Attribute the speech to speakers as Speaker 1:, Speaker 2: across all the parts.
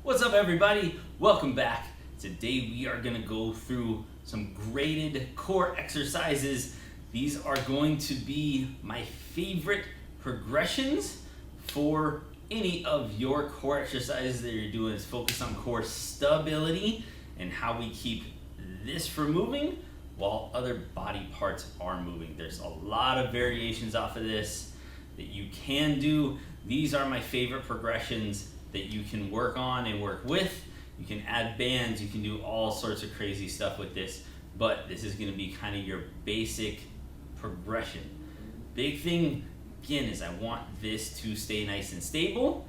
Speaker 1: What's up, everybody? Welcome back. Today we are going to go through some graded core exercises. These are going to be my favorite progressions for any of your core exercises that you're doing. Is focus on core stability and how we keep this from moving while other body parts are moving. There's a lot of variations off of this that you can do. These are my favorite progressions that you can work on and work with. You can add bands, you can do all sorts of crazy stuff with this, but this is going to be kind of your basic progression. Big thing, again, is I want this to stay nice and stable,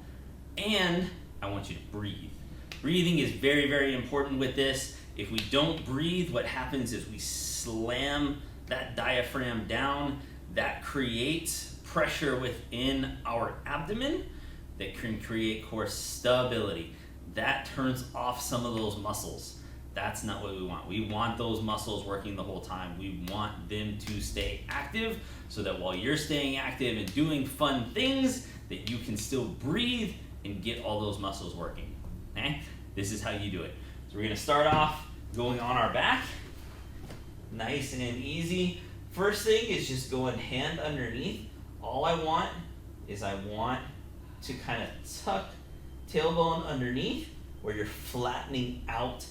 Speaker 1: and I want you to breathe. Breathing is very, very important with this. If we don't breathe, what happens is we slam that diaphragm down. That creates pressure within our abdomen that can create core stability. That turns off some of those muscles. That's not what we want. We want those muscles working the whole time. We want them to stay active so that while you're staying active and doing fun things, that you can still breathe and get all those muscles working. Okay? This is how you do it. So we're gonna start off going on our back. Nice and easy. First thing is just going hand underneath. All I want is to kind of tuck tailbone underneath where you're flattening out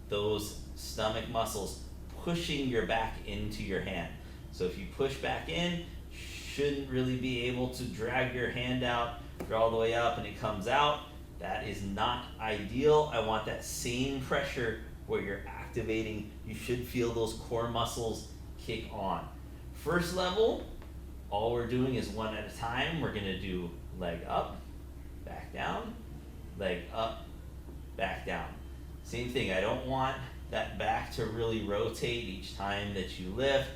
Speaker 1: those stomach muscles, pushing your back into your hand. So if you push back in, shouldn't really be able to drag your hand out, draw all the way up and it comes out. That is not ideal. I want that same pressure where you're activating. You should feel those core muscles kick on. First level, all we're doing is one at a time. We're gonna do leg up, back down, leg up, back down. Same thing, I don't want that back to really rotate each time that you lift.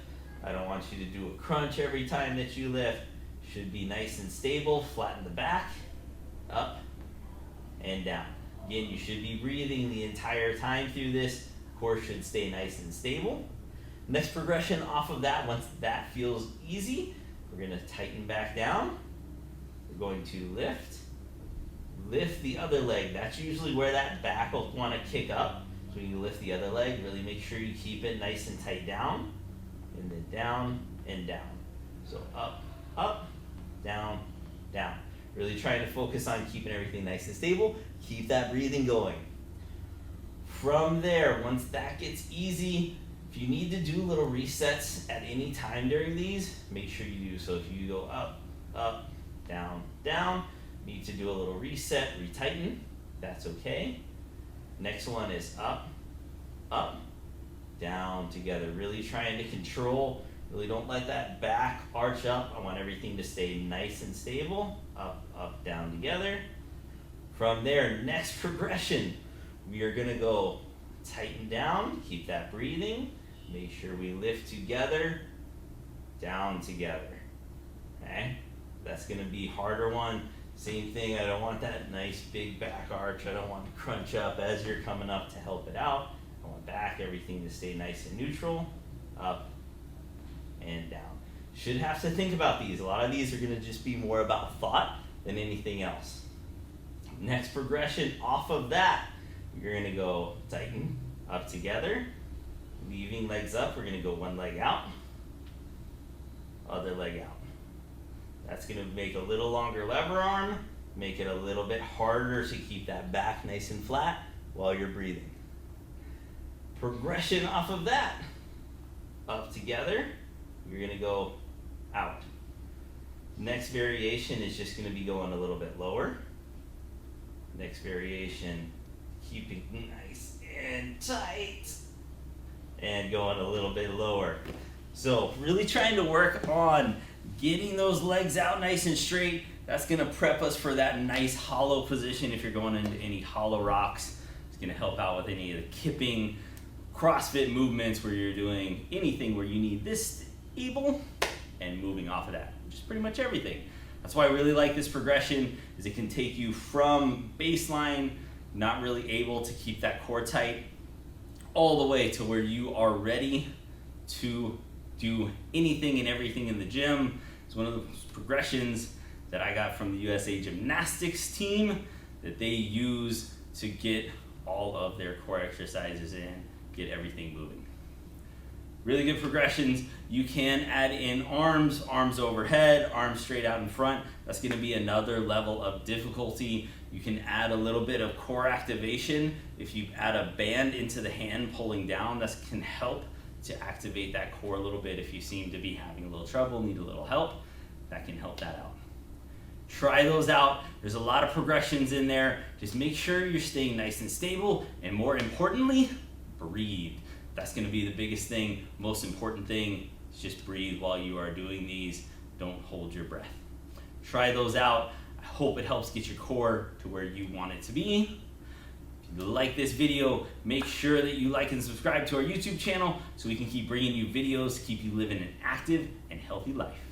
Speaker 1: I don't want you to do a crunch every time that you lift. Should be nice and stable, flatten the back, up and down. Again, you should be breathing the entire time through this. Core should stay nice and stable. Next progression off of that, once that feels easy, we're gonna tighten back down. We're going to lift the other leg. That's usually where that back will want to kick up. So when you lift the other leg, really make sure you keep it nice and tight down, and then down and down. So up, up, down, down. Really trying to focus on keeping everything nice and stable. Keep that breathing going. From there, once that gets easy, if you need to do little resets at any time during these, make sure you do. So if you go up, up, down, down, need to do a little reset, retighten, that's okay. Next one is up, up, down together. Really trying to control, really don't let that back arch up. I want everything to stay nice and stable. Up, up, down together. From there, next progression, we are gonna go tighten down, keep that breathing, make sure we lift together, down together, okay? That's gonna be harder one. Same thing, I don't want that nice big back arch. I don't want to crunch up as you're coming up to help it out. I want back, everything to stay nice and neutral, up and down. Should have to think about these. A lot of these are gonna just be more about thought than anything else. Next progression off of that, you're gonna go tighten, up together, leaving legs up. We're gonna go one leg out, other leg out. That's gonna make a little longer lever arm, make it a little bit harder to keep that back nice and flat while you're breathing. Progression off of that, up together, you're gonna go out. Next variation is just gonna be going a little bit lower. Next variation, keeping nice and tight, and going a little bit lower. So really trying to work on getting those legs out nice and straight. That's gonna prep us for that nice hollow position if you're going into any hollow rocks. It's gonna help out with any of the kipping, CrossFit movements where you're doing anything where you need this stable and moving off of that, which is pretty much everything. That's why I really like this progression, is it can take you from baseline, not really able to keep that core tight, all the way to where you are ready to do anything and everything in the gym. It's one of those progressions that I got from the USA Gymnastics team that they use to get all of their core exercises in, get everything moving. Really good progressions. You can add in arms overhead, arms straight out in front. That's gonna be another level of difficulty. You can add a little bit of core activation. If you add a band into the hand pulling down, that can help to activate that core a little bit. If you seem to be having a little trouble, need a little help, that can help that out. Try those out. There's a lot of progressions in there. Just make sure you're staying nice and stable, and more importantly, breathe. That's gonna be the biggest thing, most important thing, is just breathe while you are doing these. Don't hold your breath. Try those out. I hope it helps get your core to where you want it to be. If you like this video, make sure that you like and subscribe to our YouTube channel so we can keep bringing you videos to keep you living an active and healthy life.